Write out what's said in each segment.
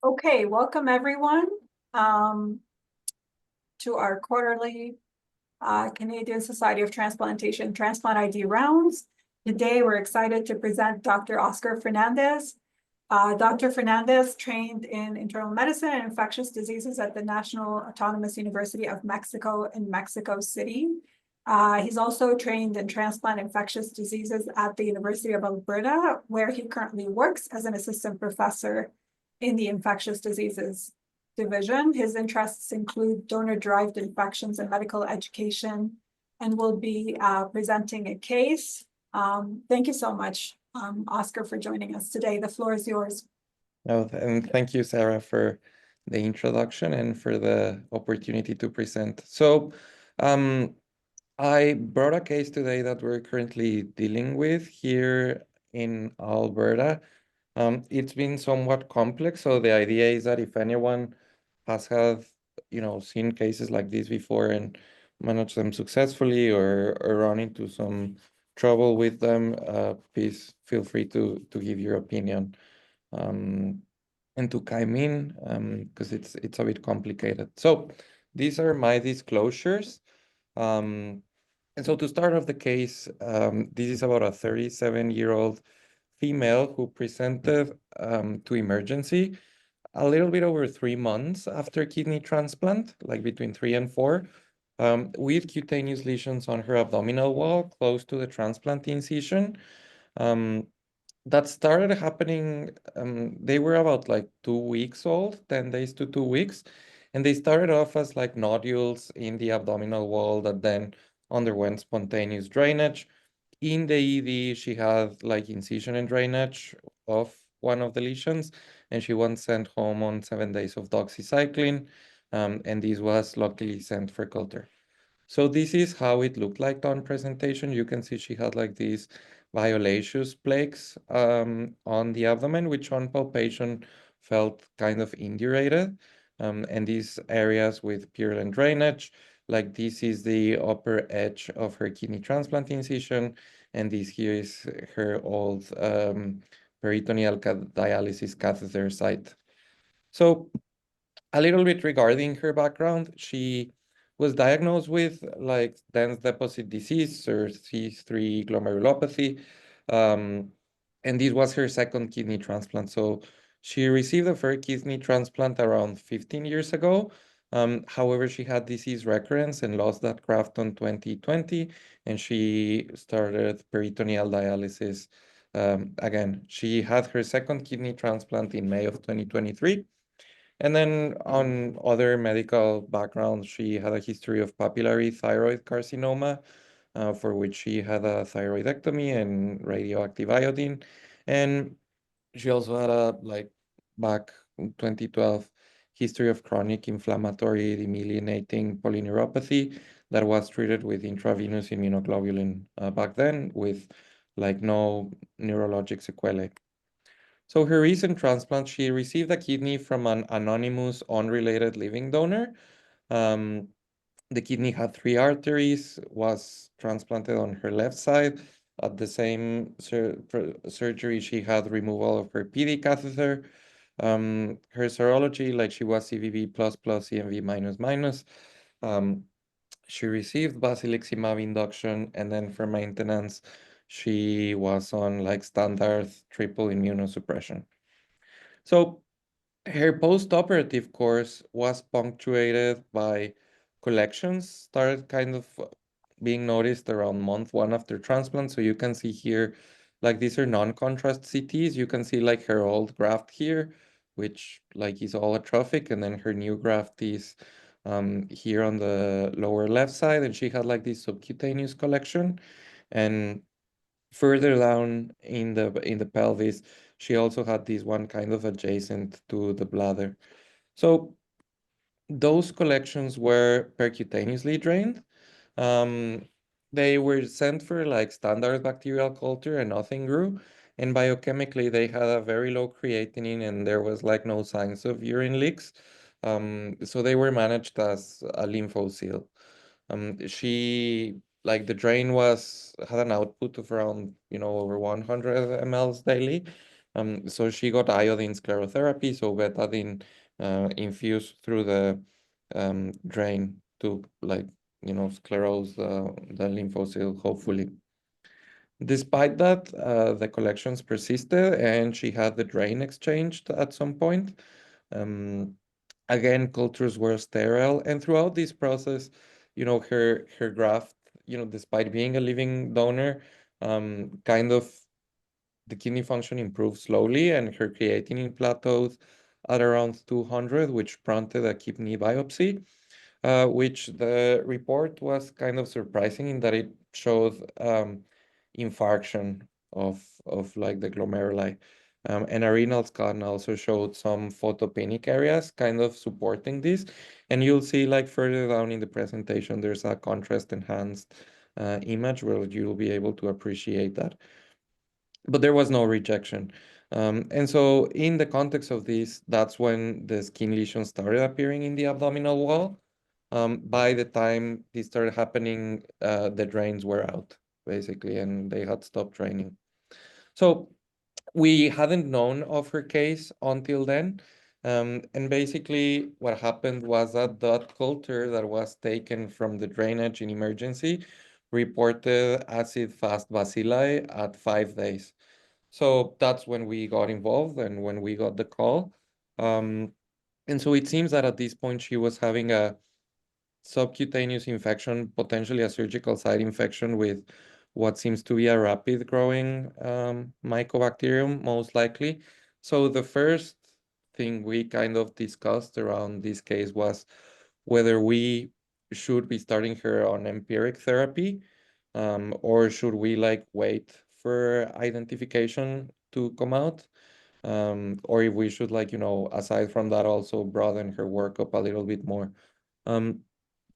Okay, welcome everyone to our quarterly Canadian Society of Transplantation Transplant ID rounds. Today, we're excited to present Dr. Oscar Fernandez. Dr. Fernandez trained in internal medicine and infectious diseases at the National Autonomous University of Mexico in Mexico City. He's also trained in transplant infectious diseases at the University of Alberta, where he currently works as an assistant professor in the Infectious Diseases Division. His interests include donor-derived infections and medical education, and will be presenting a case. Thank you so much, Oscar, for joining us today. The floor is yours. Oh, and thank you, Sarah, for the introduction and for the opportunity to present. So, I brought a case today that we're currently dealing with here in Alberta. It's been somewhat complex, so the idea is that if anyone has had, seen cases like this before and managed them successfully or run into some trouble with them, please feel free to give your opinion and to chime in because it's a bit complicated. So these are my disclosures. And so to start off the case, this is about a 37-year-old female who presented to emergency a little bit over 3 months after kidney transplant, like between 3 and 4, with cutaneous lesions on her abdominal wall close to the transplant incision. That started happening, they were about like 2 weeks old, 10 days to 2 weeks, and they started off as like nodules in the abdominal wall that then underwent spontaneous drainage. In the ED, she had like incision and drainage of one of the lesions, and she was sent home on 7 days of doxycycline, and this was luckily sent for culture. So this is how it looked like on presentation. You can see she had like these violaceous plaques on the abdomen, which on palpation felt kind of indurated. And these areas with purulent drainage, like this is the upper edge of her kidney transplant incision, and this here is her old peritoneal dialysis catheter site. So a little bit regarding her background, she was diagnosed with like dense deposit disease or C3 glomerulopathy. And this was her second kidney transplant. So she received a first kidney transplant around 15 years ago. However, she had disease recurrence and lost that graft on 2020, and she started peritoneal dialysis again. She had her second kidney transplant in May of 2023. And then on other medical backgrounds, she had a history of papillary thyroid carcinoma, for which she had a thyroidectomy and radioactive iodine. And she also had a, like, back in 2012, history of chronic inflammatory demyelinating polyneuropathy that was treated with intravenous immunoglobulin back then with, like, no neurologic sequelae. So her recent transplant, she received a kidney from an anonymous, unrelated living donor. Um, the kidney had 3 arteries, was transplanted on her left side. At the same surgery, she had removal of her PD catheter. Her serology, like she was CVV plus plus, CMV minus minus. She received basiliximab induction, and then for maintenance, she was on like standard triple immunosuppression. So her post-operative course was punctuated by collections, started kind of being noticed around month 1 after transplant. So you can see here, like these are non-contrast CTs. You can see like her old graft here, which like is all atrophic, and then her new graft is here on the lower left side, and she had like this subcutaneous collection. And further down in the pelvis, she also had this one kind of adjacent to the bladder. So those collections were percutaneously drained. They were sent for like standard bacterial culture and nothing grew. And biochemically, they had a very low creatinine and there was like no signs of urine leaks. So they were managed as a lymphocyte. She, like the drain had an output of around, over 100 mLs daily. So she got iodine sclerotherapy, so betadine infused through the drain to like, sclerose the lymphocyte, hopefully. Despite that, the collections persisted and she had the drain exchanged at some point. Um, Again, cultures were sterile, and throughout this process, her graft, despite being a living donor, kind of the kidney function improved slowly, and her creatinine plateaued at around 200, which prompted a kidney biopsy, which the report was kind of surprising in that it showed infarction of like the glomeruli. And a renal scan also showed some photopenic areas kind of supporting this. And you'll see like further down in the presentation, there's a contrast enhanced image where you'll be able to appreciate that. But there was no rejection. And so in the context of this, that's when the skin lesions started appearing in the abdominal wall. By the time this started happening, the drains were out, basically, and they had stopped draining. So we hadn't known of her case until then. And basically what happened was that culture that was taken from the drainage in emergency reported acid-fast bacilli at 5 days. So that's when we got involved and when we got the call. And so it seems that at this point she was having a subcutaneous infection, potentially a surgical site infection with what seems to be a rapid growing mycobacterium, most likely. So the first thing we kind of discussed around this case was whether we should be starting her on empiric therapy, or should we like wait for identification to come out, or if we should like, aside from that, also broaden her workup a little bit more. Um,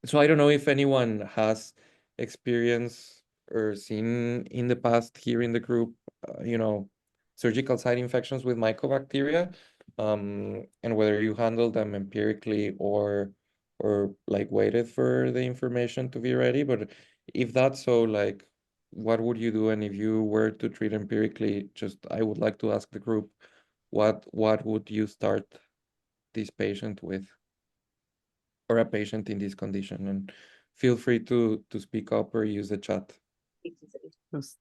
so I don't know if anyone has experience or seen in the past here in the group, surgical site infections with mycobacteria, and whether you handle them empirically or like waited for the information to be ready. But if that's so, like, what would you do? And if you were to treat empirically, just I would like to ask the group, what would you start this patient with? Or a patient in this condition, and feel free to speak up or use the chat. Yes.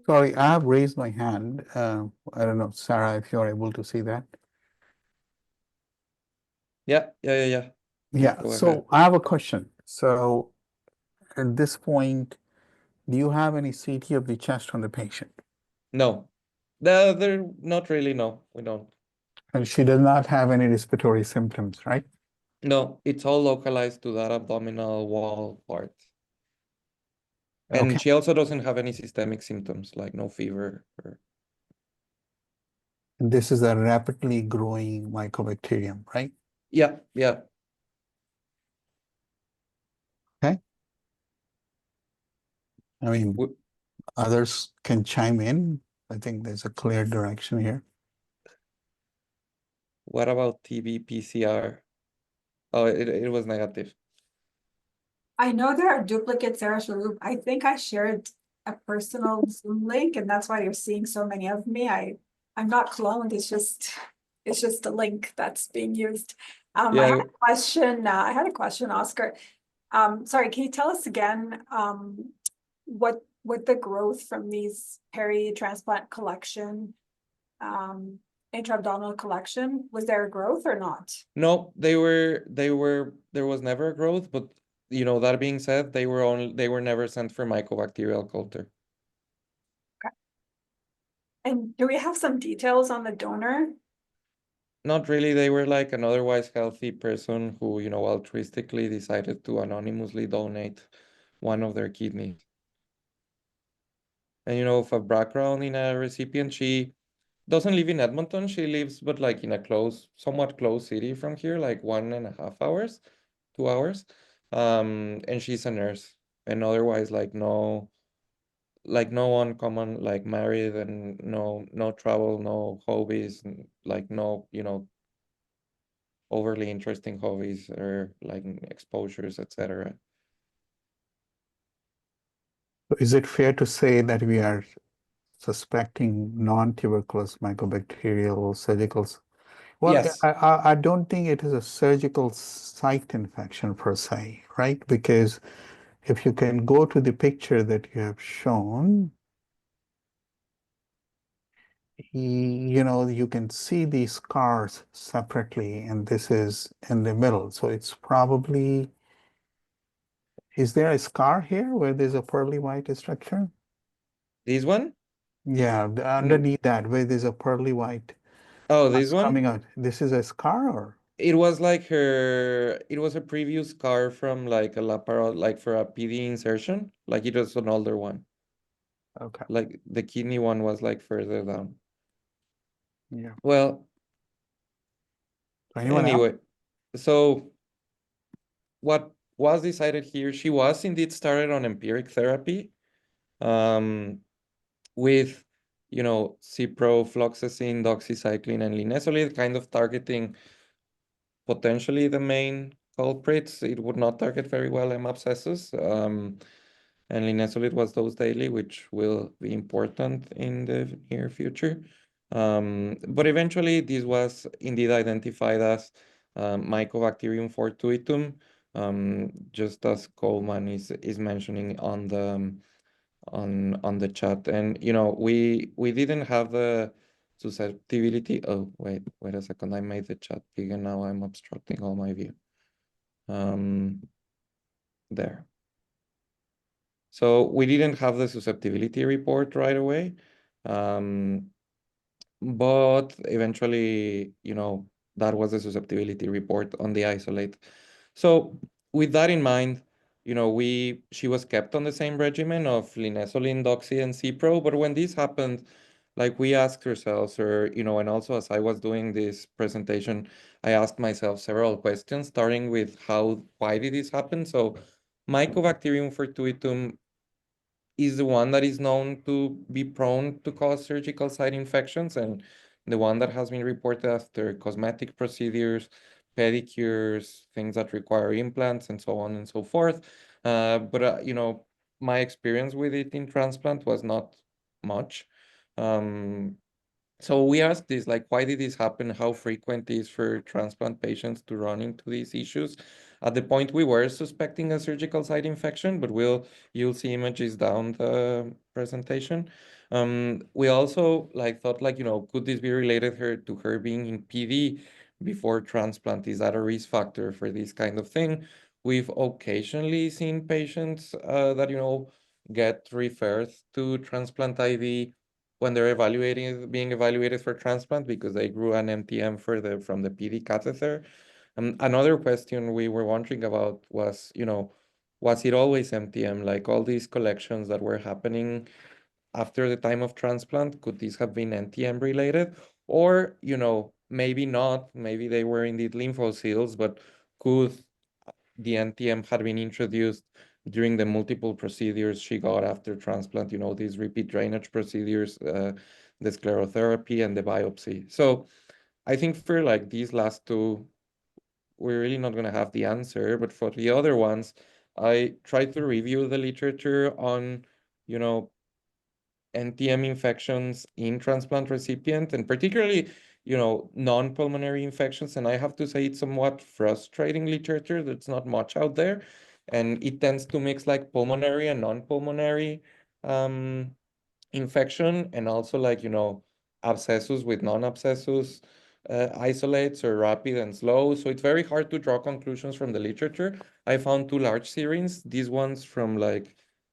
Sorry, I have raised my hand. I don't know, Sarah, if you're able to see that. Yeah. Yeah, Go so ahead. I have a question. So at this point, do you have any CT of the chest on the patient? No, they're not really. No, we don't. And she does not have any respiratory symptoms, right? No, it's all localized to that abdominal wall part. And Okay. she also doesn't have any systemic symptoms, like no fever or... This is a rapidly growing mycobacterium, right? Yeah. Okay. I mean, others can chime in. I think there's a clear direction here. What about TB PCR? Oh, it was negative. I know there are duplicates, Sarah Shalhoub. I think I shared a personal Zoom link, and that's why you're seeing so many of me. I'm not cloned, it's just a link that's being used. I Yeah. had a question, Oscar. Sorry, can you tell us again, what the growth from these peri-transplant collection, intra-abdominal collection, was there a growth or not? No, there was never a growth, but that being said, they were never sent for mycobacterial culture. Okay. And do we have some details on the donor? Not really. They were like an otherwise healthy person who, altruistically decided to anonymously donate one of their kidneys. And for background in a recipient, she doesn't live in Edmonton. She lives, but like in a somewhat close city from here, like 1.5 hours, 2 hours. And she's a nurse. And otherwise, like no uncommon, like married, and no travel, no hobbies, like no, overly interesting hobbies or like exposures, etc. So is it fair to say that we are suspecting non-tuberculous mycobacterial surgical? Well, Yes. I don't think it is a surgical site infection per se, right? Because if you can go to the picture that you have shown, you can see these scars separately, and this is in the middle. So it's probably, is there a scar here where there's a pearly white structure? This one? Yeah, underneath that, where there's a pearly white Oh, this one? coming out. This is a scar or? It was like it was a previous scar from like a laparal, like for a PD insertion. Like it was an older one. Okay. Like the kidney one was like further down. Yeah. Well, So anyone else? anyway, so what was decided here, she was indeed started on empiric therapy, um, with, ciprofloxacin, doxycycline, and linezolid, kind of targeting potentially the main culprits. It would not target very well M. abscessus. And linezolid was dosed daily, which will be important in the near future. But eventually, this was indeed identified as Mycobacterium fortuitum, just as Coleman is mentioning on the on the chat. And we didn't have the susceptibility. Oh, wait a second. I made the chat big and now I'm obstructing all my view. There. So we didn't have the susceptibility report right away. But eventually, that was the susceptibility report on the isolate. So with that in mind, she was kept on the same regimen of linezolid, doxy, and cipro. But when this happened, like we asked ourselves, or, and also as I was doing this presentation, I asked myself several questions, starting with why did this happen? So Mycobacterium fortuitum is the one that is known to be prone to cause surgical site infections, and the one that has been reported after cosmetic procedures, pedicures, things that require implants, and so on and so forth. But my experience with it in transplant was not much. Um, so we asked this, like, why did this happen? How frequent is for transplant patients to run into these issues? At the point we were suspecting a surgical site infection, but you'll see images down the presentation. We also thought could this be related to her being in PD before transplant? Is that a risk factor for this kind of thing? We've occasionally seen patients that get referred to transplant IV when they're being evaluated for transplant because they grew an MTM from the PD catheter. Another question we were wondering about was, was it always MTM? Like all these collections that were happening after the time of transplant, could these have been NTM related? Or, maybe not, maybe they were indeed lymphocytes, but could the NTM had been introduced during the multiple procedures she got after transplant, these repeat drainage procedures, the sclerotherapy and the biopsy. So I think for these last two, we're really not going to have the answer. But for the other ones, I tried to review the literature on, NTM infections in transplant recipient, and particularly, non-pulmonary infections. And I have to say it's somewhat frustrating literature. There's not much out there. And it tends to mix pulmonary and non-pulmonary infection, and also abscessus with non-abscessus isolates, or rapid and slow. So it's very hard to draw conclusions from the literature. I found two large series, these ones from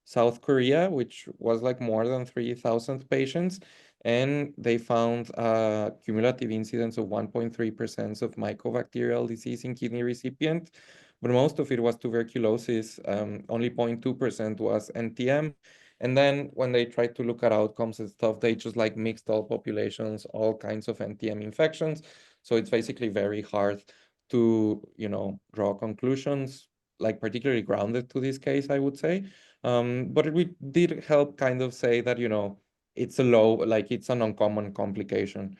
South Korea, which was more than 3,000 patients, and they found a cumulative incidence of 1.3% of mycobacterial disease in kidney recipient, but most of it was tuberculosis. Only 0.2% was NTM. And then when they tried to look at outcomes and stuff, they just mixed all populations, all kinds of NTM infections. So it's basically very hard to, draw conclusions, particularly grounded to this case, I would say. But it did help kind of say that, it's it's an uncommon complication.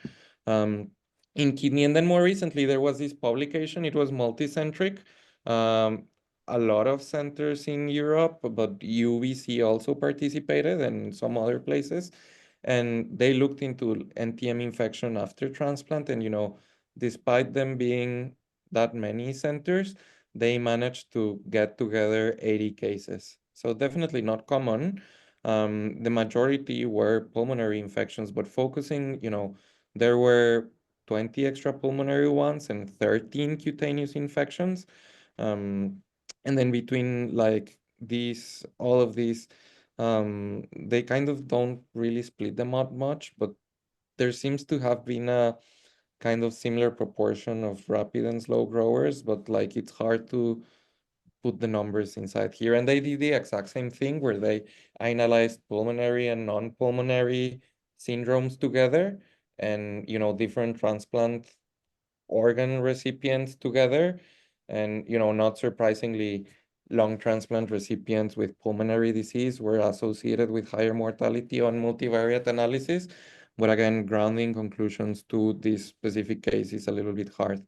In kidney. And then more recently, there was this publication, it was multicentric. a lot of centers in Europe, but UBC also participated and some other places. And they looked into NTM infection after transplant. And, despite them being that many centers, they managed to get together 80 cases. So definitely not common. The majority were pulmonary infections, but focusing, there were 20 extrapulmonary ones and 13 cutaneous infections. Um, and then between like all of these, they kind of don't really split them out much, but there seems to have been a kind of similar proportion of rapid and slow growers, but like it's hard to put the numbers inside here. And they did the exact same thing where they analyzed pulmonary and non-pulmonary syndromes together and, different transplant organ recipients together. And, not surprisingly, lung transplant recipients with pulmonary disease were associated with higher mortality on multivariate analysis. But again, grounding conclusions to this specific case is a little bit hard.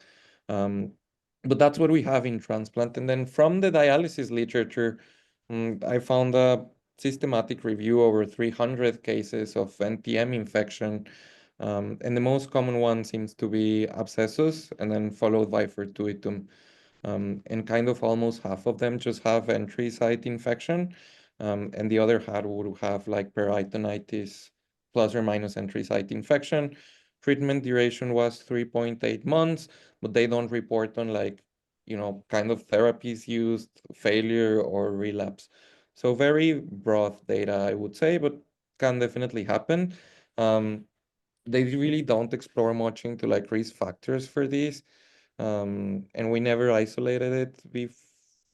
But that's what we have in transplant. And then from the dialysis literature, I found a systematic review over 300 cases of NTM infection. And the most common one seems to be abscessus, and then followed by fortuitum. And kind of almost half of them just have entry site infection, and the other half would have like peritonitis plus or minus entry site infection. Treatment duration was 3.8 months, but they don't report on like, kind of therapies used, failure, or relapse. So very broad data, I would say, but can definitely happen. They really don't explore much into like risk factors for this. And we never isolated it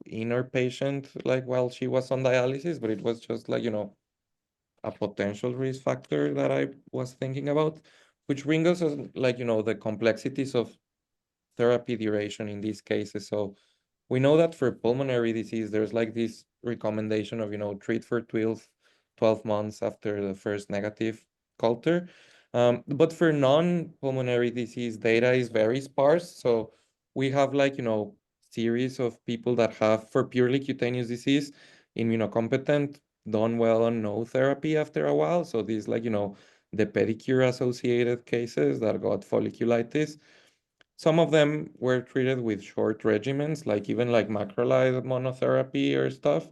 in our patient, like while she was on dialysis, but it was just like, a potential risk factor that I was thinking about, which brings us like, the complexities of therapy duration in these cases. So we know that for pulmonary disease, there's like this recommendation of, treat for 12 months after the first negative culture. But for non-pulmonary disease, data is very sparse. So we have like, series of people that have, for purely cutaneous disease, immunocompetent, done well on no therapy after a while. So these like, the pedicure associated cases that got folliculitis. Some of them were treated with short regimens, like even like macrolide monotherapy or stuff,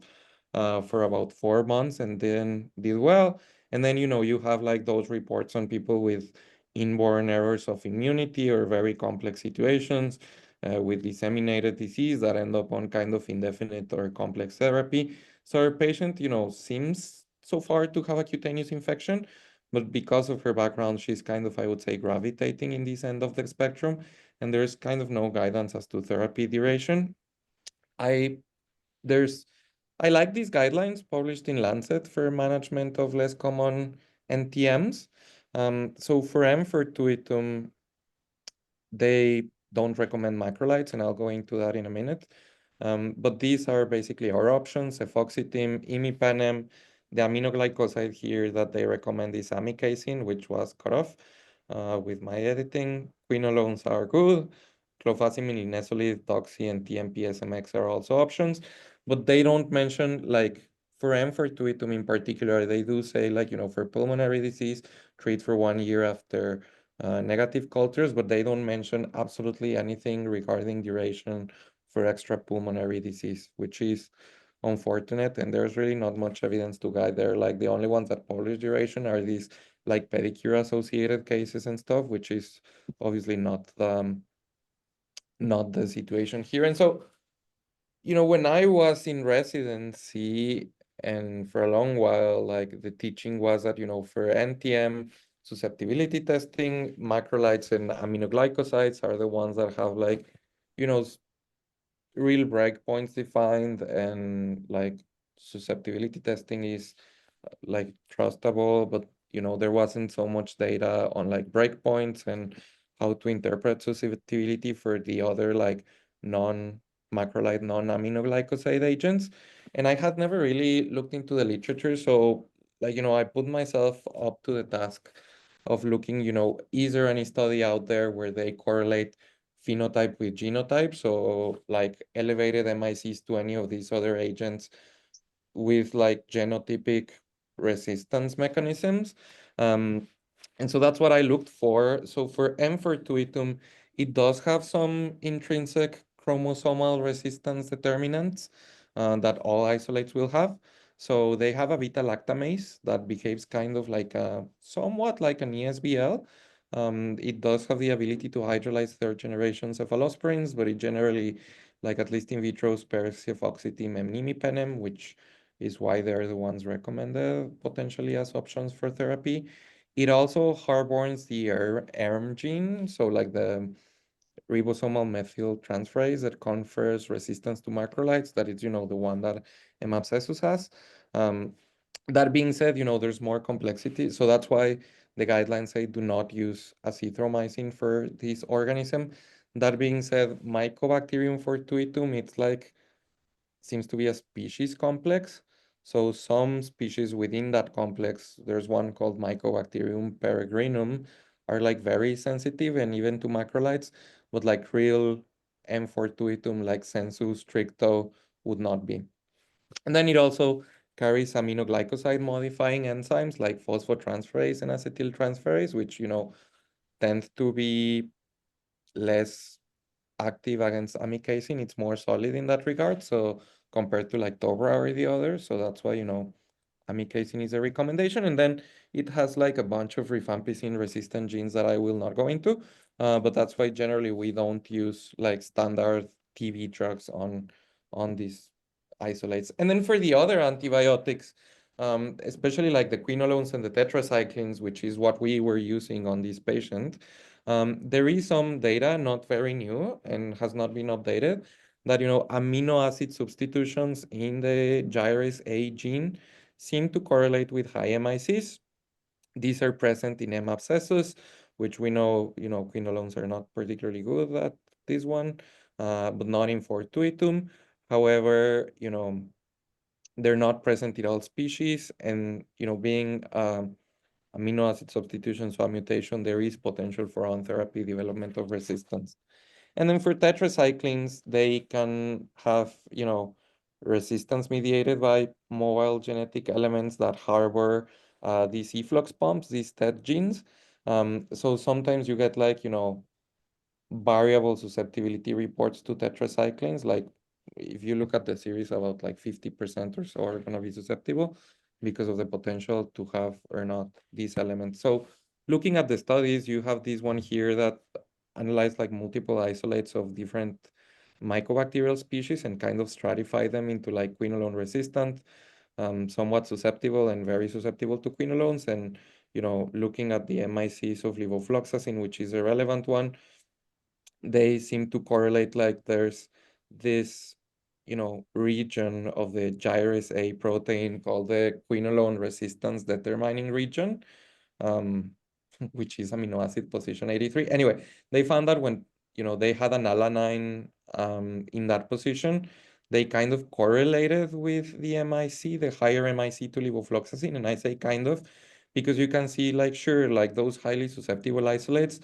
for about 4 months and then did well. And then, you have like those reports on people with inborn errors of immunity or very complex situations with disseminated disease that end up on kind of indefinite or complex therapy. So our patient, seems so far to have a cutaneous infection, but because of her background, she's kind of, I would say, gravitating in this end of the spectrum, and there's kind of no guidance as to therapy duration. I there's I like these guidelines published in Lancet for management of less common NTMs. So for M fortuitum, they don't recommend macrolides, and I'll go into that in a minute. But these are basically our options: efoxitim, imipenem. The aminoglycoside here that they recommend is amikacin, which was cut off with my editing. Quinolones are good. Clofazimine, linezolid, doxy, and TMP-SMX are also options, but they don't mention like for M fortuitum in particular. They do say like, for pulmonary disease, treat for 1 year after negative cultures, but they don't mention absolutely anything regarding duration for extrapulmonary disease, which is unfortunate. And there's really not much evidence to guide there. Like the only ones that publish duration are these like pedicure associated cases and stuff, which is obviously not the situation here. And so, when I was in residency and for a long while, like the teaching was that, for NTM susceptibility testing, macrolides and aminoglycosides are the ones that have like, real breakpoints defined, and like susceptibility testing is like trustable, but there wasn't so much data on like breakpoints and how to interpret susceptibility for the other like non-macrolide, non-aminoglycoside agents. And I had never really looked into the literature. So like, I put myself up to the task of looking, is there any study out there where they correlate phenotype with genotype, so like elevated MICs to any of these other agents with like genotypic resistance mechanisms. And so that's what I looked for. So for M. it does have some intrinsic chromosomal resistance determinants that all isolates will have. So they have a beta lactamase that behaves kind of like somewhat like an ESBL. It does have the ability to hydrolyze third generation cephalosporins, but it generally, like at least in vitro, spares cefoxitim and imipenem, which is why they're the ones recommended potentially as options for therapy. It also harbors the ERM gene, so like the ribosomal methyltransferase that confers resistance to macrolides, that is, the one that M. abscessus has. That being said, there's more complexity. So that's why the guidelines say do not use azithromycin for this organism. That being said, Mycobacterium fortuitum, it's like, seems to be a species complex. So some species within that complex, there's one called Mycobacterium peregrinum, are like very sensitive and even to macrolides, but like real M. fortuitum, like sensu stricto, would not be. And then it also carries aminoglycoside modifying enzymes like phosphotransferase and acetyltransferase, which, tend to be less active against amikacin. It's more solid in that regard. So compared to like Tobra or the others. So that's why, amikacin is a recommendation. And then it has like a bunch of rifampicin resistant genes that I will not go into. But that's why generally we don't use like standard TB drugs on these isolates. And then for the other antibiotics, especially like the quinolones and the tetracyclines, which is what we were using on this patient, there is some data, not very new and has not been updated, that, amino acid substitutions in the gyrase A gene seem to correlate with high MICs. These are present in M. abscessus, which we know, quinolones are not particularly good at this one, but not in fortuitum. However, they're not present in all species, and, being amino acid substitution, so a mutation, there is potential for on therapy development of resistance. And then for tetracyclines, they can have, resistance mediated by mobile genetic elements that harbor these efflux pumps, these TET genes. So sometimes you get like, variable susceptibility reports to tetracyclines. Like if you look at the series, about like 50% or so are going to be susceptible because of the potential to have or not these elements. So looking at the studies, you have this one here that analyzed like multiple isolates of different mycobacterial species and kind of stratify them into like quinolone resistant, somewhat susceptible and very susceptible to quinolones. And, looking at the MICs of levofloxacin, which is a relevant one, they seem to correlate, like there's this, region of the gyrase A protein called the quinolone resistance determining region, which is amino acid position 83. Anyway, they found that when, they had an alanine in that position, they kind of correlated with the MIC, the higher MIC to levofloxacin. And I say kind of, because you can see like, sure, like those highly susceptible isolates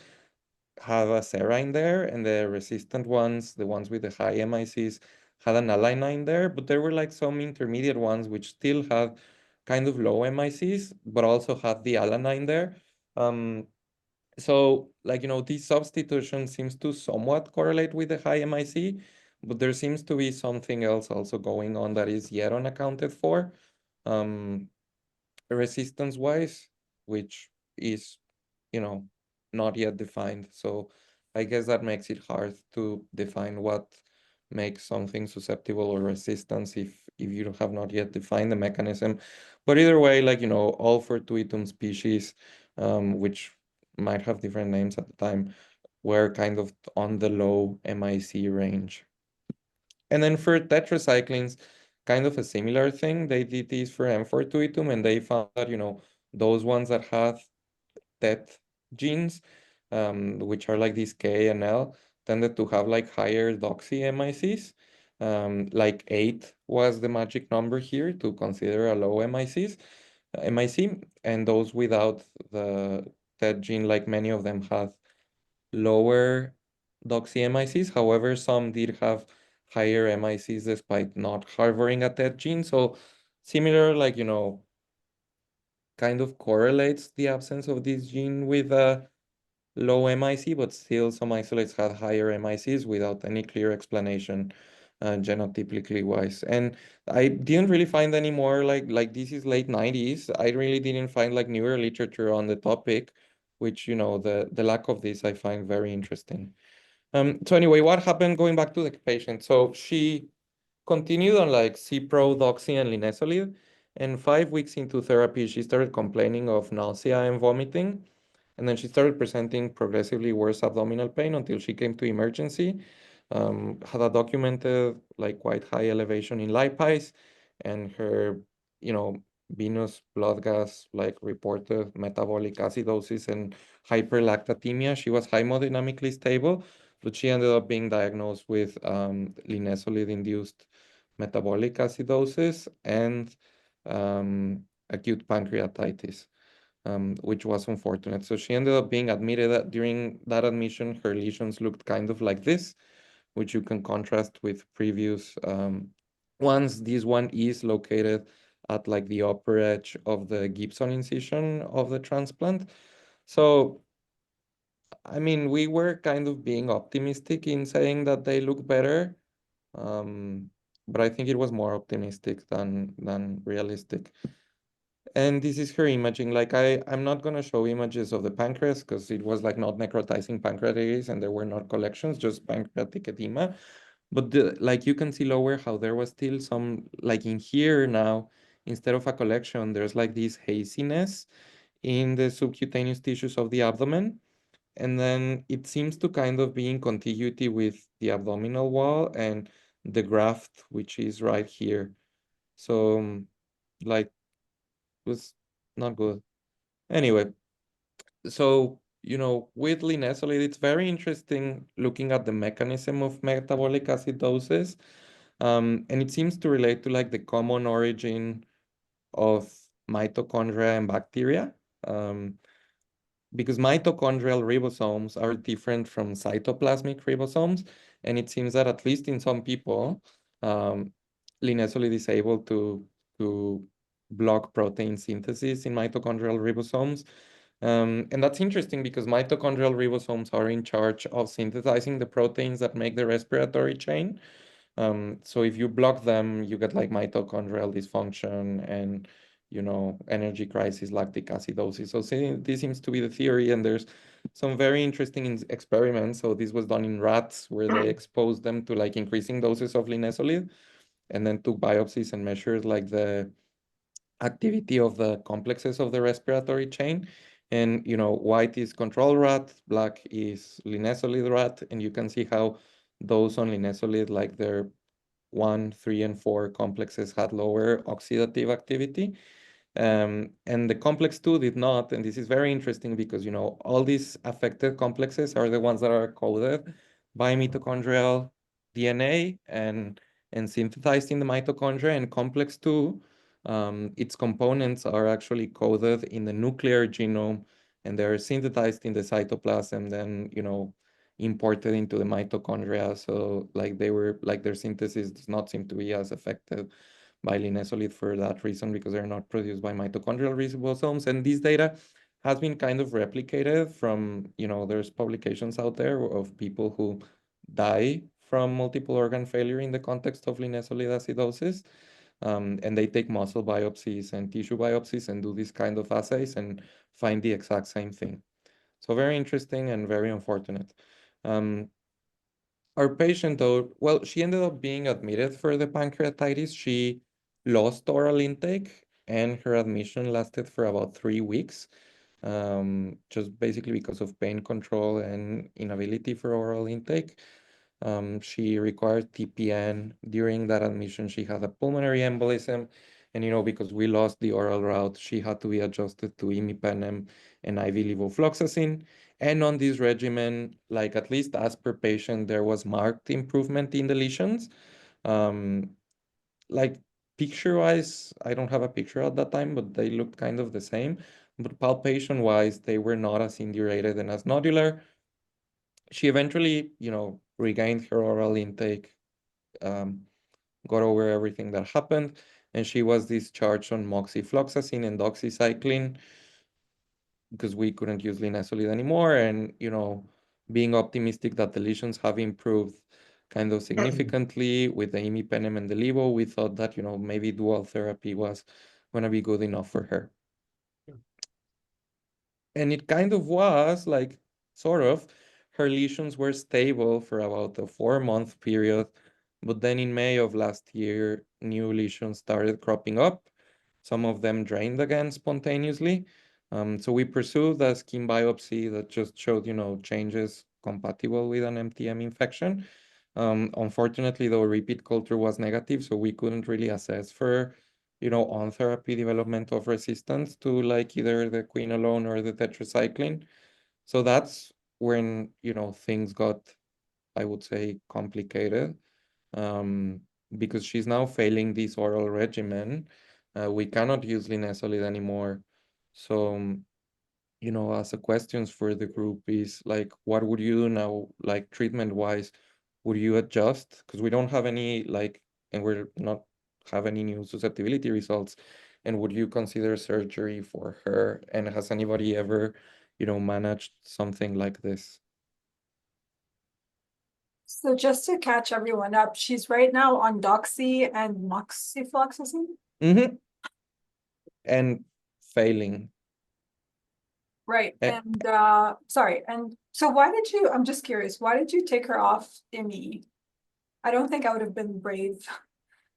have a serine there, and the resistant ones, the ones with the high MICs, had an alanine there, but there were like some intermediate ones which still had kind of low MICs, but also had the alanine there. So like, this substitution seems to somewhat correlate with the high MIC, but there seems to be something else also going on that is yet unaccounted for, resistance-wise, which is, not yet defined. So I guess that makes it hard to define what makes something susceptible or resistance if you have not yet defined the mechanism. But either way, like, all fortuitum species, which might have different names at the time, were kind of on the low MIC range. And then for tetracyclines, kind of a similar thing. They did this for M. fortuitum, and they found that, those ones that had TET genes, which are like these K and L, tended to have like higher doxy MICs. Like 8 was the magic number here to consider a low MIC, and those without the TET gene, like many of them had lower doxy MICs. However, some did have higher MICs despite not harboring a TET gene. So similar, like, kind of correlates the absence of this gene with a low MIC, but still some isolates had higher MICs without any clear explanation, genotypically wise. And I didn't really find any more like this is late 90s. I really didn't find like newer literature on the topic, which the lack of this I find very interesting. So anyway, what happened going back to the patient? So she continued on like Cipro, Doxy, and linezolid, and 5 weeks into therapy, she started complaining of nausea and vomiting. And then she started presenting progressively worse abdominal pain until she came to emergency. Had a documented like quite high elevation in lipids, and her, you know, venous blood gas like reported metabolic acidosis and hyperlactatemia. She was hemodynamically stable, but she ended up being diagnosed with linezolid-induced metabolic acidosis and acute pancreatitis, which was unfortunate. So she ended up being admitted. During that admission, her lesions looked kind of like this, which you can contrast with previous ones. This one is located at like the upper edge of the Gibson incision of the transplant. So, I mean, we were kind of being optimistic in saying that they look better, but I think it was more optimistic than realistic. And this is her imaging. Like I'm not gonna show images of the pancreas because it was like not necrotizing pancreatitis and there were not collections, just pancreatic edema. But like you can see lower how there was still some, like in here now, instead of a collection, there's like this haziness in the subcutaneous tissues of the abdomen. And then it seems to kind of be in contiguity with the abdominal wall and the graft, which is right here. So like was not good. Anyway, so with linezolid, it's very interesting looking at the mechanism of metabolic acidosis. And it seems to relate to like the common origin of mitochondria and bacteria. Because mitochondrial ribosomes are different from cytoplasmic ribosomes. And it seems that at least in some people, linezolid is able to block protein synthesis in mitochondrial ribosomes. And that's interesting because mitochondrial ribosomes are in charge of synthesizing the proteins that make the respiratory chain. So if you block them, you get like mitochondrial dysfunction and energy crisis, lactic acidosis. So this seems to be the theory, and there's some very interesting experiments. So this was done in rats where they exposed them to like increasing doses of linezolid, and then took biopsies and measured like the activity of the complexes of the respiratory chain. And white is control rat, black is linezolid rat, and you can see how those on linezolid, like their 1, 3, and 4 complexes had lower oxidative activity. And the complex 2 did not. And this is very interesting because, all these affected complexes are the ones that are coded by mitochondrial DNA and synthesized in the mitochondria. And complex 2, its components are actually coded in the nuclear genome, and they're synthesized in the cytoplasm, then, imported into the mitochondria. So like their synthesis does not seem to be as affected by linezolid for that reason, because they're not produced by mitochondrial ribosomes. And this data has been kind of replicated from, there's publications out there of people who die from multiple organ failure in the context of linezolid acidosis. And they take muscle biopsies and tissue biopsies and do these kind of assays and find the exact same thing. So very interesting and very unfortunate. Our patient, though, well, she ended up being admitted for the pancreatitis. She lost oral intake, and her admission lasted for about 3 weeks, just basically because of pain control and inability for oral intake. She required TPN. During that admission, she had a pulmonary embolism. And, because we lost the oral route, she had to be adjusted to imipenem and IV levofloxacin. And on this regimen, like at least as per patient, there was marked improvement in the lesions. Like picture-wise, I don't have a picture at that time, but they looked kind of the same. But palpation-wise, they were not as indurated and as nodular. She eventually, regained her oral intake, got over everything that happened, and she was discharged on moxifloxacin and doxycycline because we couldn't use linezolid anymore. And, being optimistic that the lesions have improved kind of significantly with the imipenem and the levo, we thought that, maybe dual therapy was going to be good enough for her. And it kind of was, like, sort of. Her lesions were stable for about a 4-month period, but then in May of last year, new lesions started cropping up. Some of them drained again spontaneously. So we pursued a skin biopsy that just showed, changes compatible with an MTM infection. Unfortunately, the repeat culture was negative, so we couldn't really assess for, on therapy development of resistance to like either the quinolone or the tetracycline. So that's when, things got, I would say, complicated, um, because she's now failing this oral regimen. We cannot use linezolid anymore. So, as a questions for the group is like, what would you do now, like treatment-wise? Would you adjust? Because we don't have any, like, and we're not have any new susceptibility results. And would you consider surgery for her? And has anybody ever, managed something like this? So just to catch everyone up, she's right now on doxy and moxifloxacin. Mm-hmm. And failing. Right, Eh, and sorry, and so why did you, I'm just curious, why did you take her off IMI? I don't think I would have been brave.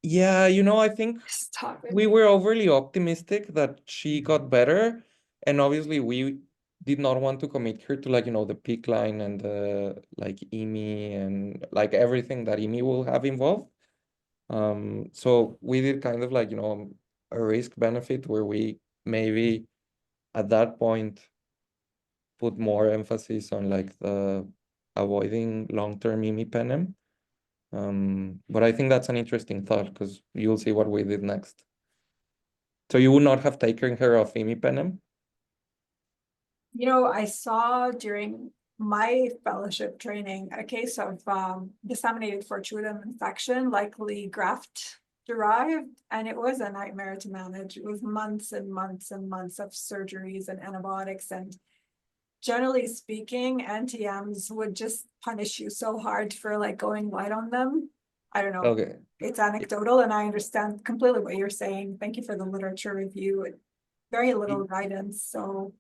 Yeah, I think Stop we it. were overly optimistic that she got better. And obviously we did not want to commit her to, like, the peak line and the like IMI and like everything that IMI will have involved. So we did kind of like, a risk benefit where we maybe at that point put more emphasis on like the avoiding long-term imipenem. But I think that's an interesting thought because you'll see what we did next. So you would not have taken her off imipenem? I saw during my fellowship training a case of disseminated fortuitum infection, likely graft derived, and it was a nightmare to manage. It was months and months and months of surgeries and antibiotics, and generally speaking, NTMs would just punish you so hard for like going light on them. I don't know. Okay. It's anecdotal, and I understand completely what you're saying. Thank you for the literature review. Very little guidance, so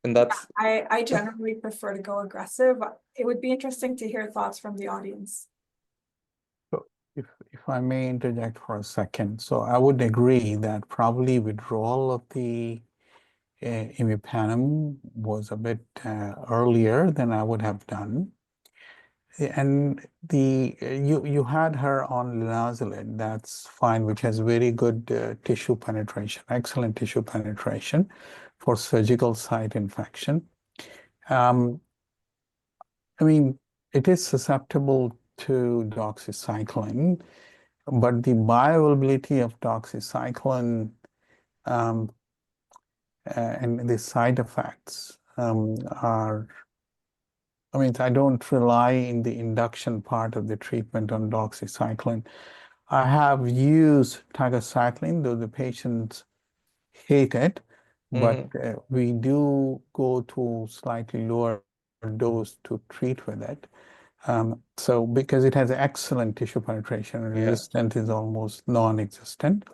And that's I generally prefer to go aggressive. It would be interesting to hear thoughts from the audience. So if I may interject for a second, so I would agree that probably withdrawal of the imipenem was a bit earlier than I would have done. And you had her on linezolid, that's fine, which has very good tissue penetration, excellent tissue penetration for surgical site infection. I mean, it is susceptible to doxycycline, but the bioavailability of doxycycline and the side effects are, I mean, I don't rely in the induction part of the treatment on doxycycline. I have used tigecycline, though the patients hate it, but we do go to slightly lower dose to treat with it. So because it has excellent tissue penetration, resistance is almost non-existent.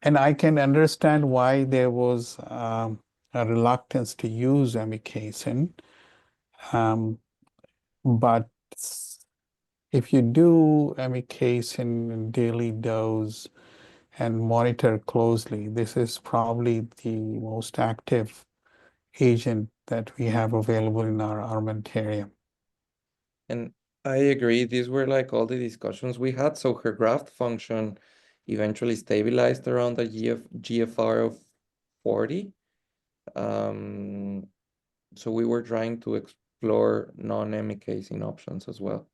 And I can understand why there was a reluctance to use amikacin. But if you do amikacin in daily dose and monitor closely, this is probably the most active agent that we have available in our armamentarium. And I agree. These were like all the discussions we had. So her graft function eventually stabilized around a GFR of 40. So we were trying to explore non-amikacin options as well.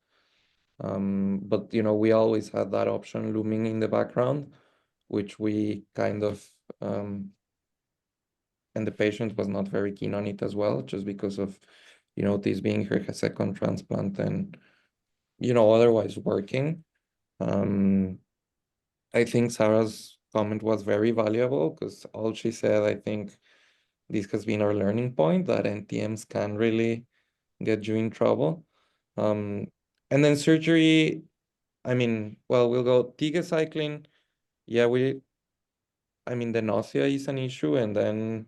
But we always had that option looming in the background, which we kind of and the patient was not very keen on it as well, just because of this being her second transplant and, otherwise working. I think Sarah's comment was very valuable because all she said, I think this has been our learning point, that NTMs can really get you in trouble. And then surgery, I mean, well, we'll go tigecycline. Yeah, the nausea is an issue. And then,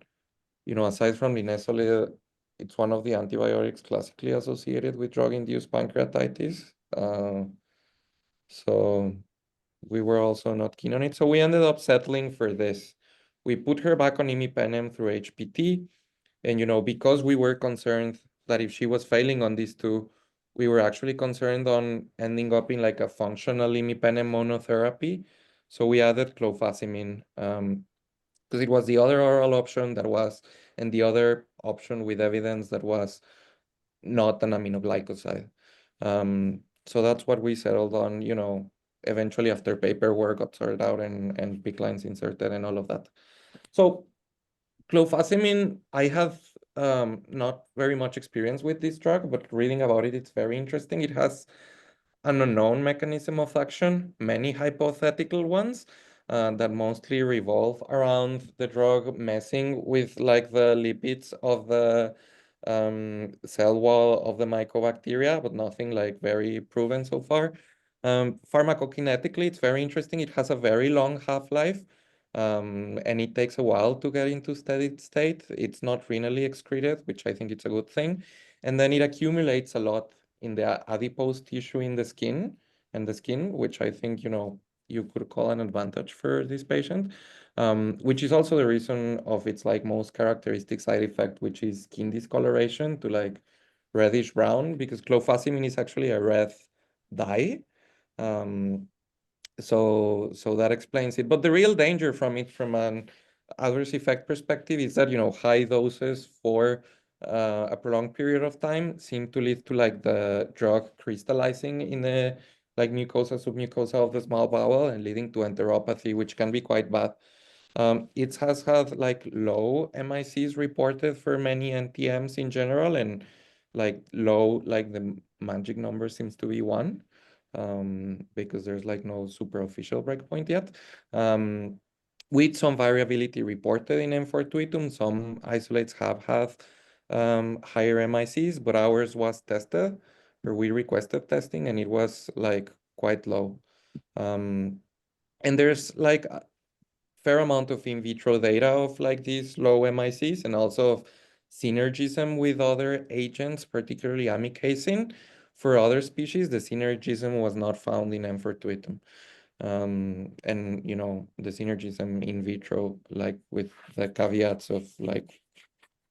aside from linezolid, it's one of the antibiotics classically associated with drug-induced pancreatitis. So we were also not keen on it. So we ended up settling for this. We put her back on imipenem through HPT. And, because we were concerned that if she was failing on these two, we were actually concerned on ending up in like a functional imipenem monotherapy. So we added clofazimine because it was the other oral option and the other option with evidence that was not an aminoglycoside. So that's what we settled on, eventually after paperwork got sorted out and PICC lines inserted and all of that. So clofazimine, I have not very much experience with this drug, but reading about it, it's very interesting. It has an unknown mechanism of action, many hypothetical ones that mostly revolve around the drug messing with like the lipids of the cell wall of the mycobacteria, but nothing like very proven so far. Pharmacokinetically, it's very interesting. It has a very long half-life. And it takes a while to get into steady state. It's not renally excreted, which I think it's a good thing. And then it accumulates a lot in the adipose tissue in the skin, which I think, you could call an advantage for this patient, which is also the reason of its like most characteristic side effect, which is skin discoloration to like reddish brown, because clofazimine is actually a red dye. So that explains it. But the real danger from it, from an adverse effect perspective, is that, high doses for a prolonged period of time seem to lead to like the drug crystallizing in the like mucosa, submucosa of the small bowel and leading to enteropathy, which can be quite bad. It has had like low MICs reported for many NTMs in general, and like low, like the magic number seems to be 1. Because there's like no super official breakpoint yet. With some variability reported in M4 some isolates have had higher MICs, but ours was tested, or we requested testing, and it was like quite low. And there's like a fair amount of in vitro data of like these low MICs and also of synergism with other agents, particularly amikacin. For other species, the synergism was not found in M4 and the synergism in vitro, like with the caveats of like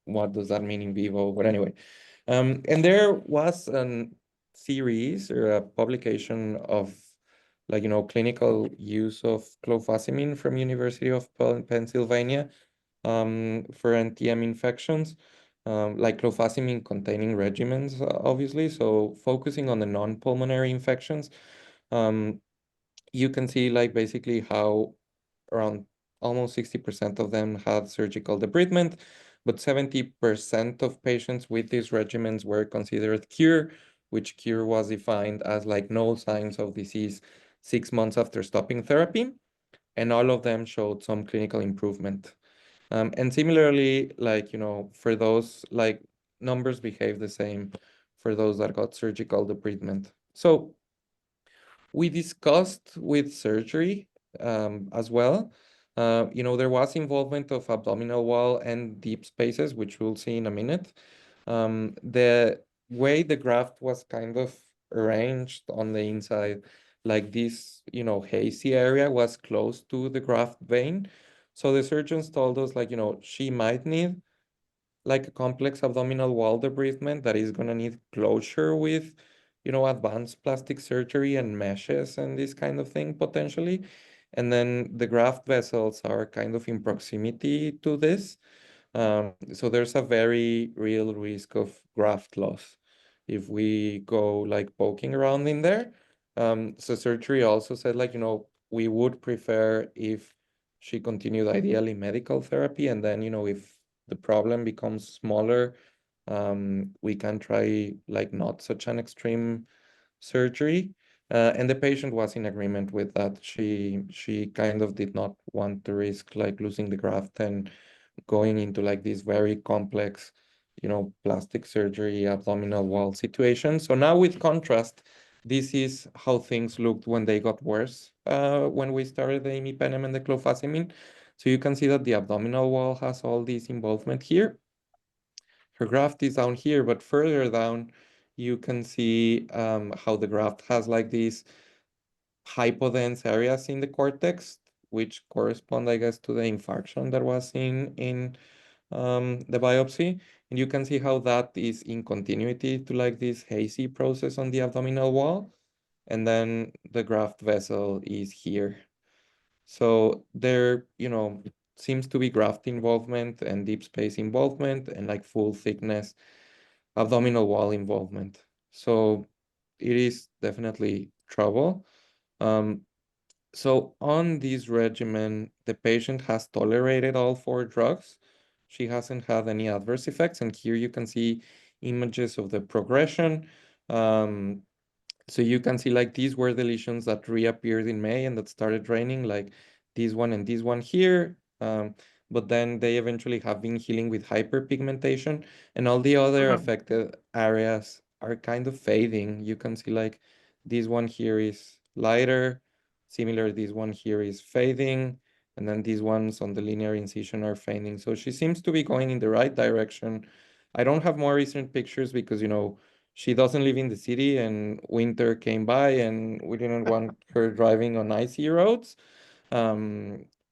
what does that mean in vivo, but anyway. And there was a series or a publication of like clinical use of clofazimine from University of Pennsylvania for NTM infections, like clofazimine containing regimens, obviously. So focusing on the non-pulmonary infections, you can see like basically how around almost 60% of them had surgical debridement, but 70% of patients with these regimens were considered cure, which cure was defined as like no signs of disease 6 months after stopping therapy, and all of them showed some clinical improvement. And similarly, like, for those, like, numbers behave the same for those that got surgical debridement. So we discussed with surgery as well. There was involvement of abdominal wall and deep spaces, which we'll see in a minute. The way the graft was kind of arranged on the inside, like this, hazy area was close to the graft vein. So the surgeons told us, like, she might need like a complex abdominal wall debridement that is gonna need closure with, advanced plastic surgery and meshes and this kind of thing potentially. And then the graft vessels are kind of in proximity to this. So there's a very real risk of graft loss if we go like poking around in there. So surgery also said like, we would prefer if she continued ideally medical therapy, and then, if the problem becomes smaller, we can try like not such an extreme surgery. And the patient was in agreement with that. She kind of did not want to risk like losing the graft and going into like this very complex, plastic surgery, abdominal wall situation. So now with contrast, this is how things looked when they got worse, when we started the imipenem and the clofazimine. So you can see that the abdominal wall has all this involvement here. Her graft is down here, but further down, you can see how the graft has like these hypodense areas in the cortex, which correspond, I guess, to the infarction that was in the biopsy. And you can see how that is in continuity to like this hazy process on the abdominal wall. And then the graft vessel is here. So there, seems to be graft involvement and deep space involvement and like full thickness abdominal wall involvement. So it is definitely trouble. So on this regimen, the patient has tolerated all 4 drugs. She hasn't had any adverse effects. And here you can see images of the progression. So you can see like these were the lesions that reappeared in May and that started draining, like this one and this one here. But then they eventually have been healing with hyperpigmentation, and all the other affected areas are kind of fading. You can see like this one here is lighter, similar, this one here is fading, and then these ones on the linear incision are fading. So she seems to be going in the right direction. I don't have more recent pictures because, she doesn't live in the city and winter came by and we didn't want her driving on icy roads.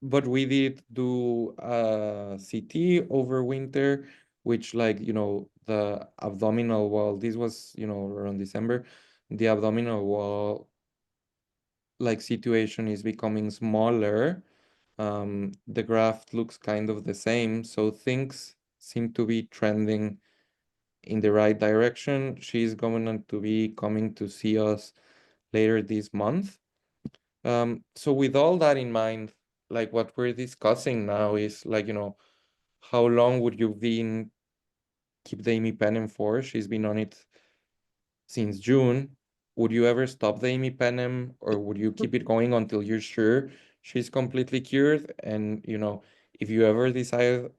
But we did do a CT over winter, which like, the abdominal wall, this was, around December, the abdominal wall like situation is becoming smaller. The graft looks kind of the same. So things seem to be trending in the right direction. She's going to be coming to see us later this month. So with all that in mind, like what we're discussing now is like, how long would you keep the imipenem for? She's been on it since June. Would you ever stop the imipenem, or would you keep it going until you're sure she's completely cured? And, if you ever decide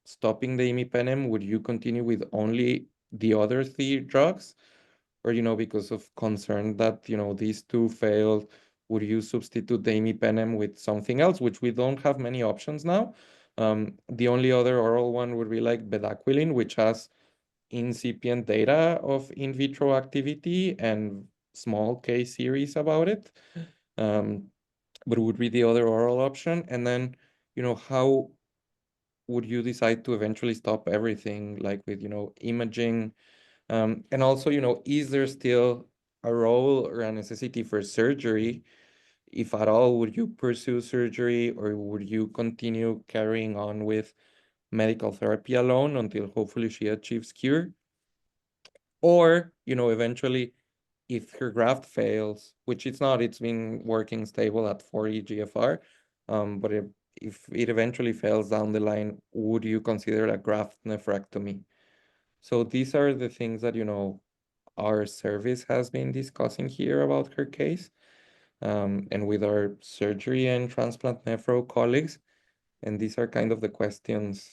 stopping the imipenem, would you continue with only the other 3 drugs? Or, because of concern that, these 2 failed, would you substitute the imipenem with something else, which we don't have many options now? The only other oral one would be like bedaquiline, which has incipient data of in vitro activity and small case series about it. But would be the other oral option. And then, how would you decide to eventually stop everything, like with, imaging? And also, is there still a role or a necessity for surgery? If at all, would you pursue surgery, or would you continue carrying on with medical therapy alone until hopefully she achieves cure? Or, eventually, if her graft fails, which it's not, it's been working stable at 40 GFR, but if it eventually fails down the line, would you consider a graft nephrectomy? So these are the things that, our service has been discussing here about her case, and with our surgery and transplant nephro colleagues. And these are kind of the questions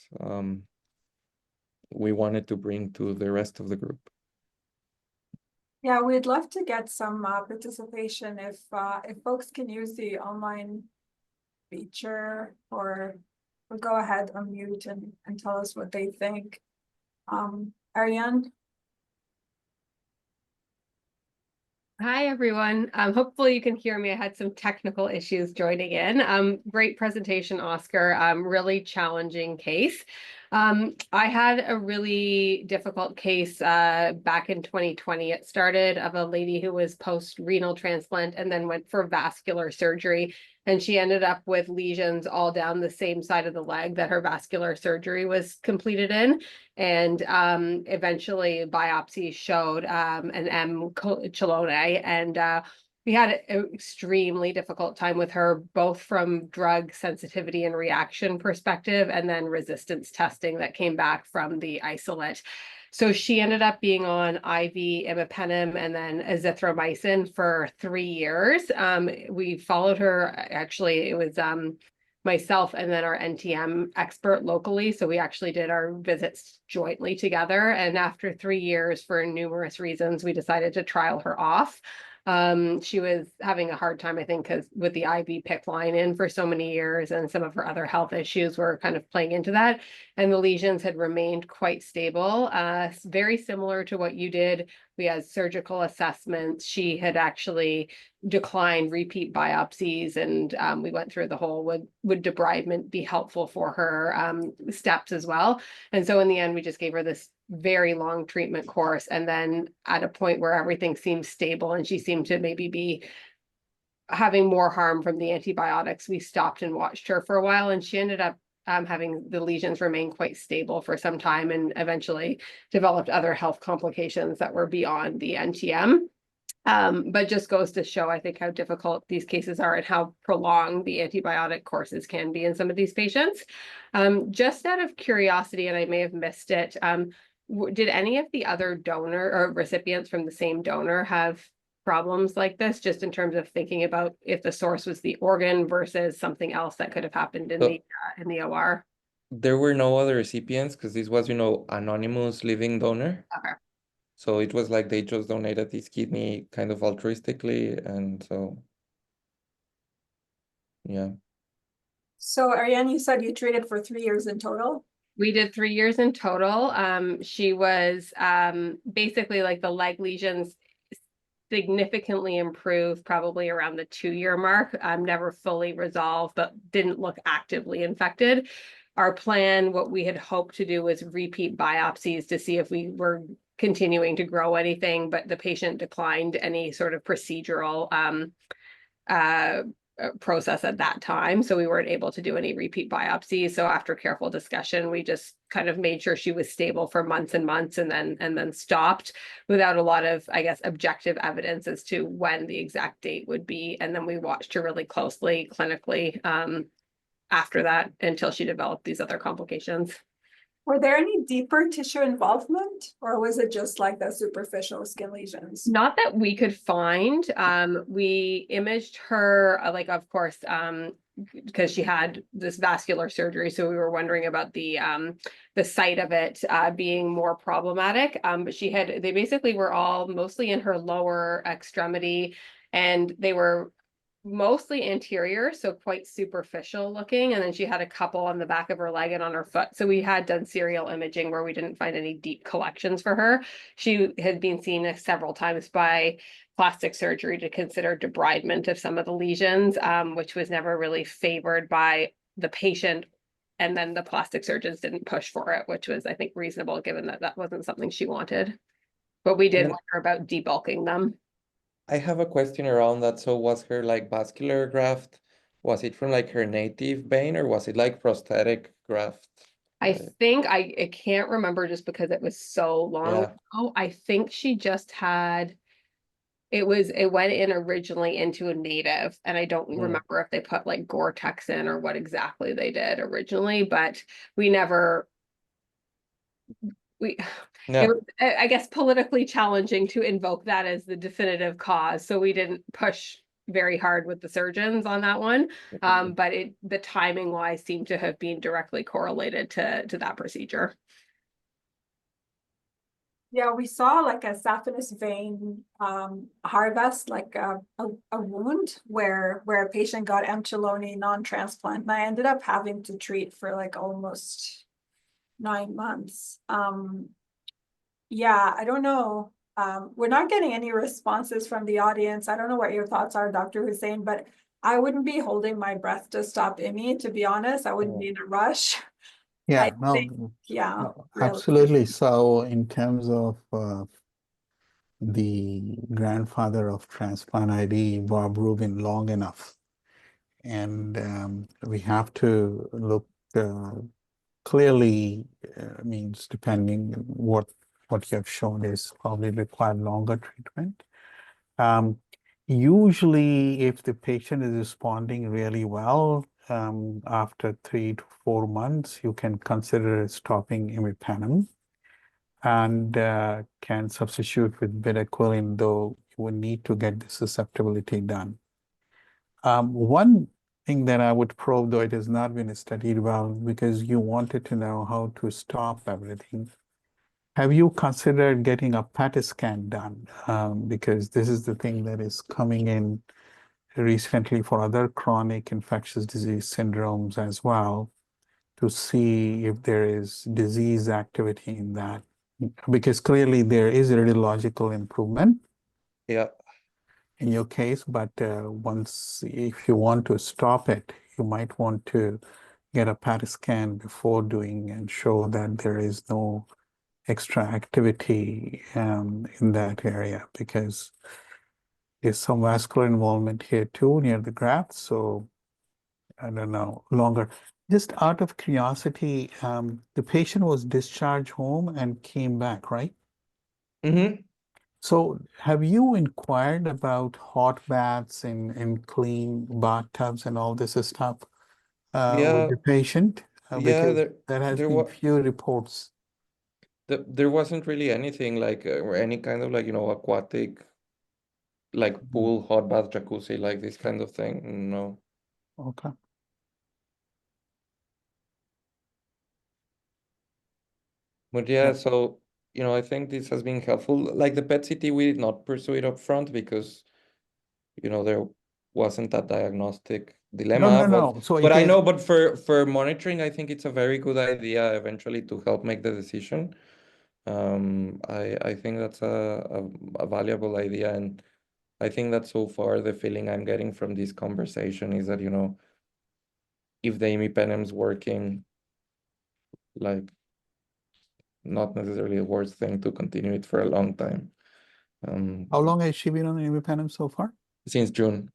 we wanted to bring to the rest of the group. Yeah, we'd love to get some participation if folks can use the online feature, or go ahead, unmute and tell us what they think. Ariane? Hi, everyone. Hopefully you can hear me. I had some technical issues joining in. Great presentation, Oscar. Really challenging case. I had a really difficult case back in 2020. It started of a lady who was post-renal transplant and then went for vascular surgery. And she ended up with lesions all down the same side of the leg that her vascular surgery was completed in. And eventually biopsy showed an M. chelone. And we had an extremely difficult time with her, both from drug sensitivity and reaction perspective, and then resistance testing that came back from the isolate. So she ended up being on IV imipenem and then azithromycin for 3 years. We followed her, actually, it was myself and then our NTM expert locally. So we actually did our visits jointly together. And after 3 years, for numerous reasons, we decided to trial her off. She was having a hard time, I think, because with the IV PICC line in for so many years, and some of her other health issues were kind of playing into that. And the lesions had remained quite stable, very similar to what you did. We had surgical assessments. She had actually declined repeat biopsies, and we went through the whole would debridement be helpful for her steps as well. And so in the end, we just gave her this very long treatment course, and then at a point where everything seemed stable and she seemed to maybe be having more harm from the antibiotics, we stopped and watched her for a while, and she ended up having the lesions remain quite stable for some time, and eventually developed other health complications that were beyond the NTM. But just goes to show, I think, how difficult these cases are and how prolonged the antibiotic courses can be in some of these patients. Just out of curiosity, and I may have missed it, did any of the other donor or recipients from the same donor have problems like this, just in terms of thinking about if the source was the organ versus something else that could have happened in the OR? There were no other recipients because this was, anonymous living donor. Okay. So it was like they just donated his kidney kind of altruistically, and so, yeah. So Ariane, you said you treated for 3 years in total? We did 3 years in total. She was basically, like, the leg lesions significantly improved probably around the 2-year mark, never fully resolved, but didn't look actively infected. Our plan, what we had hoped to do, was repeat biopsies to see if we were continuing to grow anything, but the patient declined any sort of procedural process at that time, so we weren't able to do any repeat biopsies. So after careful discussion, we just kind of made sure she was stable for months and months, and then stopped without a lot of, I guess, objective evidence as to when the exact date would be. And then we watched her really closely clinically after that until she developed these other complications. Were there any deeper tissue involvement, or was it just like the superficial skin lesions? Not that we could find. We imaged her, like, of course, because she had this vascular surgery, so we were wondering about the site of it being more problematic. But they basically were all mostly in her lower extremity, and they were mostly anterior, so quite superficial looking. And then she had a couple on the back of her leg and on her foot. So we had done serial imaging where we didn't find any deep collections for her. She had been seen several times by plastic surgery to consider debridement of some of the lesions, which was never really favored by the patient. And then the plastic surgeons didn't push for it, which was, I think, reasonable given that that wasn't something she wanted. But we did wonder about debulking them. I have a question around that. So was her like vascular graft, was it from like her native vein, or was it like prosthetic graft? I think I can't remember just because it was so long ago. I think she just had, it went in originally into a native, and I don't remember if they put like Gore-Tex in or what exactly they did originally, but it was, I guess, politically challenging to invoke that as the definitive cause. So we didn't push very hard with the surgeons on that one. But the timing wise seemed to have been directly correlated to that procedure. Yeah, we saw like a saphenous vein harvest, like a wound where a patient got M. cheloני non-transplant, and I ended up having to treat for like almost 9 months. Yeah, I don't know. We're not getting any responses from the audience. I don't know what your thoughts are, Dr. Hussein, but I wouldn't be holding my breath to stop IMI, to be honest. I wouldn't be in a rush. Yeah, absolutely. So in terms of the grandfather of transplant ID, Bob Rubin, long enough. And we have to look clearly, means depending what you have shown is probably require longer treatment. Usually, if the patient is responding really well, after 3 to 4 months, you can consider stopping imipenem. and can substitute with betaquilin, though you would need to get the susceptibility done. One thing that I would probe, though it has not been studied well, because you wanted to know how to stop everything. Have you considered getting a PET scan done? Because this is the thing that is coming in recently for other chronic infectious disease syndromes as well, to see if there is disease activity in that. Because clearly there is a radiological improvement Yeah. in your case, but if you want to stop it, you might want to get a PET scan before doing and show that there is no extra activity in that area, because there's some vascular involvement here too near the graft. So I don't know, longer. Just out of curiosity, the patient was discharged home and came back, right? Mm-hmm. So have you inquired about hot baths and clean bathtubs and all this stuff with Yeah. the patient? Yeah. Because there has There been was few reports. there wasn't really anything like or any kind of like aquatic like pool, hot bath, jacuzzi, like this kind of thing. No. Okay. But yeah, Yeah. so I think this has been helpful. Like the PET CT, we did not pursue it up front because there wasn't that diagnostic dilemma. No. So But it I is. know, but for monitoring, I think it's a very good idea eventually to help make the decision. I think that's a valuable idea, and I think that so far the feeling I'm getting from this conversation is that if the imipenem's working, like not necessarily the worst thing to continue it for a long time. How long has she been on imipenem so far? Since June.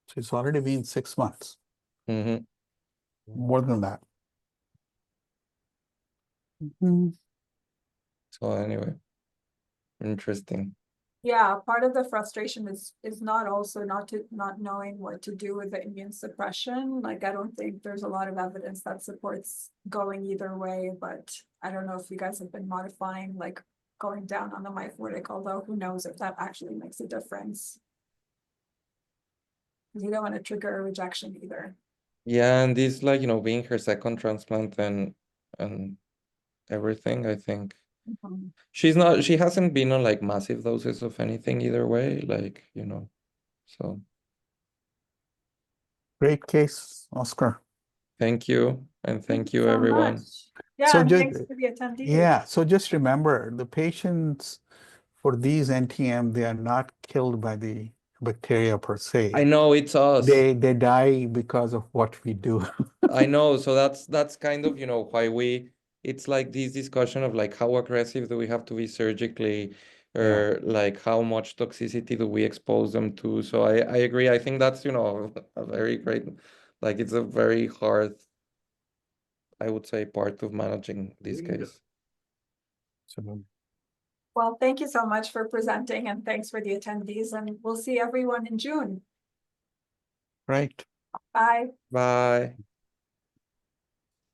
So it's already been 6 months, Mm-hmm. more than that. So anyway, interesting. Yeah, part of the frustration is not also not knowing what to do with the immune suppression. Like, I don't think there's a lot of evidence that supports going either way, but I don't know if you guys have been modifying, like going down on the myfortic, although who knows if that actually makes a difference. You don't want to trigger a rejection either. Yeah, and this like being her second transplant and everything, I think Mhm. she hasn't been on like massive doses of anything either way, like so Great case, Oscar. thank you, and thank you so everyone. much. Yeah, So and just thanks for the attendees. yeah, so just remember the patients for these NTM, they are not killed by the bacteria per se. I know it's us. They die because of what we do. I know, so that's kind of why it's like this discussion of like how aggressive do we have to be surgically, or like how much toxicity do we expose them to. So I agree. I think that's a very great, like it's a very hard, I would say, part of managing this case. So, Well, thank you so much for presenting, and thanks for the attendees, and we'll see everyone in June. right. Bye. Bye.